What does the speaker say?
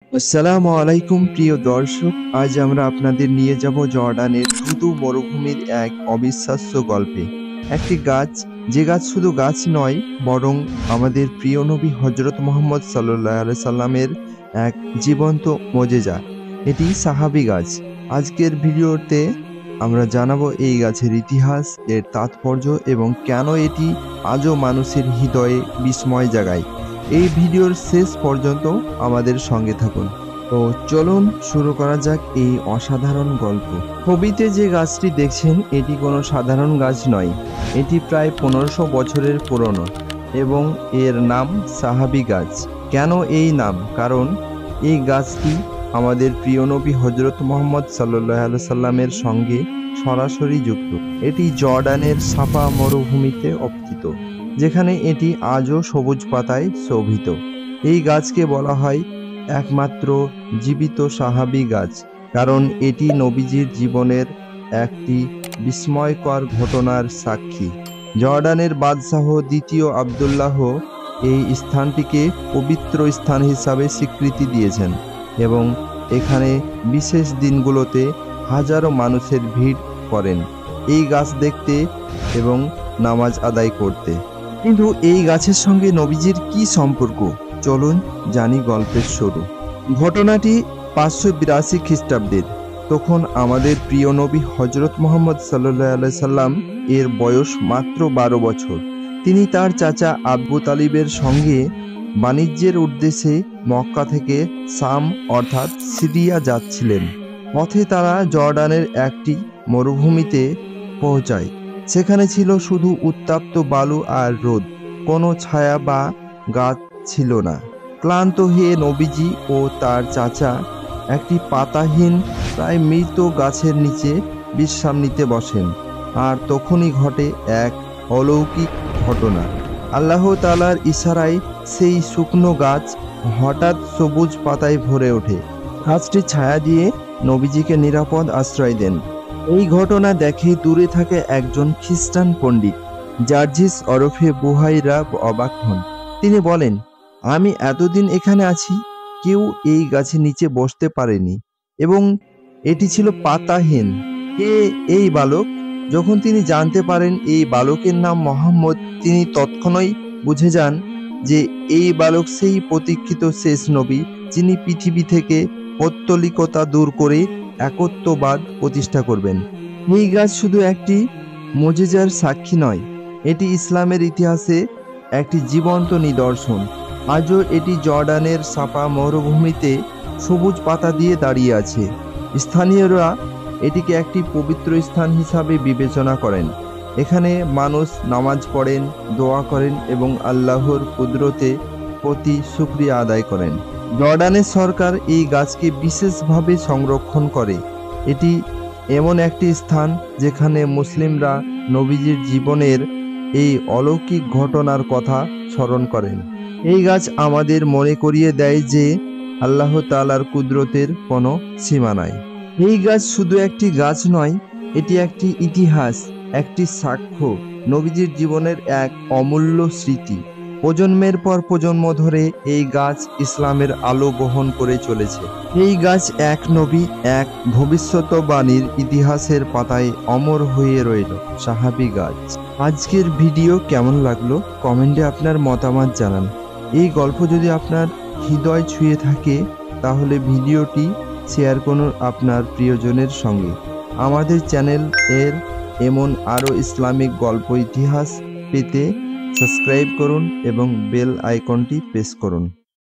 আসসালামু আলাইকুম প্রিয় দর্শক, আজ আমরা আপনাদের নিয়ে যাব জর্ডানের ধুধু মরুভূমির এক অবিশ্বাস্য গল্পে। একটি গাছ, যে গাছ শুধু গাছ নয় বরং আমাদের প্রিয় নবী হযরত মুহাম্মদ সাল্লাল্লাহু আলাইহি সাল্লামের এক জীবন্ত মুজিজা। এটি সাহাবী গাছ। আজকের ভিডিওতে আমরা জানাবো এই গাছের ইতিহাস, এর তাৎপর্য এবং কেন এটি আজও মানুষের হৃদয়ে বিস্ময় জাগায়। এই ভিডিওর শেষ পর্যন্ত আমাদের সঙ্গে থাকুন। তো চলুন শুরু করা যাক এই অসাধারণ গল্প। ছবিতে যে গাছটি দেখছেন এটি কোনো সাধারণ গাছ নয়, এটি প্রায় 1500 বছরের পুরনো এবং এর নাম সাহাবী গাছ। কেন এই নাম? কারণ এই গাছটি আমাদের প্রিয় নবী হযরত মুহাম্মদ সাল্লাল্লাহু আলাইহি সাল্লামের সঙ্গে সরাসরি যুক্ত। এটি জর্ডানের সাফা মরুভূমিতে অবস্থিত, যেখানে এটি আজও সবুজ পাতায় শোভিত। এই গাছকে বলা হয় একমাত্র জীবিত সাহাবী গাছ, কারণ এটি নবীজির জীবনের একটি বিস্ময়কর ঘটনার সাক্ষী। জর্ডানের বাদশাহ দ্বিতীয় আবদুল্লাহ এই স্থানটিকে পবিত্র স্থান হিসাবে স্বীকৃতি দিয়েছেন এবং এখানে বিশেষ দিনগুলোতে হাজারো মানুষের ভিড় করেন এই গাছ দেখতে এবং নামাজ আদায় করতে। কিন্তু এই গাছের সঙ্গে নবীজির কি সম্পর্ক? চলুন জানি গল্পের শুরু। ঘটনাটি 582 খ্রিস্টাব্দের। তখন আমাদের প্রিয় নবী হযরত মুহাম্মদ সাল্লাল্লাহু আলাইহি সাল্লাম এর বয়স মাত্র 12 বছর। তিনি তার চাচা আবু তালিবের সঙ্গে বাণিজ্যের উদ্দেশ্যে মক্কা থেকে শাম অর্থাৎ সিরিয়া যাচ্ছিলেন। পথে তারা জর্ডানের একটি মরুভূমিতে পৌঁছায়। সেখানে ছিল শুধু উত্তপ্ত বালু আর রোদ, কোনো ছায়া বা গাছ ছিল না। ক্লান্ত হয়ে নবীজি ও তার চাচা একটি পাতাহীন প্রায় মৃত গাছের নিচে বিশ্রাম নিতে বসেন। আর তখনই ঘটে এক অলৌকিক ঘটনা। আল্লাহ তাআলার ইশারায় সেই শুকনো গাছ হঠাৎ সবুজ পাতায় ভরে ওঠে। গাছটি ছায়া দিয়ে নবীজিকে নিরাপদ আশ্রয় দেন। এই ঘটনা দেখে দূরে থাকে একজন খ্রিস্টান পণ্ডিত জার্জিস ওরফে বুহাইরা অবাক হন। তিনি বলেন, আমি এতদিন এখানে আছি, কেউ এই গাছের নিচে বসতে পারেনি এবং এটি ছিল পাতাহীন। কে এই বালক? যখন তিনি জানতে পারেন এই বালকের নাম মোহাম্মদ, তিনি তৎক্ষণাৎ বুঝে যান যে এই বালক সেই প্রতীক্ষিত শেষ নবী, যিনি পৃথিবী থেকে পৌত্তলিকতা দূর করে একত্ববাদ প্রতিষ্ঠা করবেন। এই গাছ শুধু একটি মুজিজার সাক্ষী নয়, এটি ইসলামের ইতিহাসে একটি জীবন্ত নিদর্শন। আজও এটি জর্ডানের সাফা মরুভূমিতে সবুজ পাতা দিয়ে দাঁড়িয়ে আছে। স্থানীয়রা এটিকে একটি পবিত্র স্থান হিসাবে বিবেচনা করেন। এখানে মানুষ নামাজ পড়েন, দোয়া করেন এবং আল্লাহর কুদরতে প্রতি শুকরিয়া আদায় করেন। জর্ডানের সরকার এই গাছকে বিশেষভাবে সংরক্ষণ করে। এটি এমন একটি স্থান যেখানে মুসলিমরা নবীজির জীবনের এই অলৌকিক ঘটনার কথা স্মরণ করেন। এই গাছ আমাদের মনে করিয়ে দেয় যে আল্লাহ তাআলার কুদরতের কোনো সীমা নাই। এই গাছ শুধু একটি গাছ নয়, এটি একটি ইতিহাস, একটি সাক্ষ্য, নবীজির জীবনের এক অমূল্য স্মৃতি। প্রজন্মের পর প্রজন্ম ধরে এই গাছ ইসলামের আলো বহন করে চলেছে। এই গাছ এক নবী, এক ভবিষ্যৎবাণীর ইতিহাসের পাতায় অমর হয়ে রইল। সাহাবী গাছ। আজকের ভিডিও কেমন লাগলো কমেন্টে আপনার মতামত জানান। এই গল্প যদি আপনার হৃদয় ছুঁয়ে থাকে তাহলে ভিডিওটি শেয়ার করুন আপনার প্রিয়জনের সঙ্গে। আমাদের চ্যানেল এর এমন আরও ইসলামিক গল্প ইতিহাস পেতে সাবস্ক্রাইব করুন এবং বেল আইকনটি প্রেস করুন।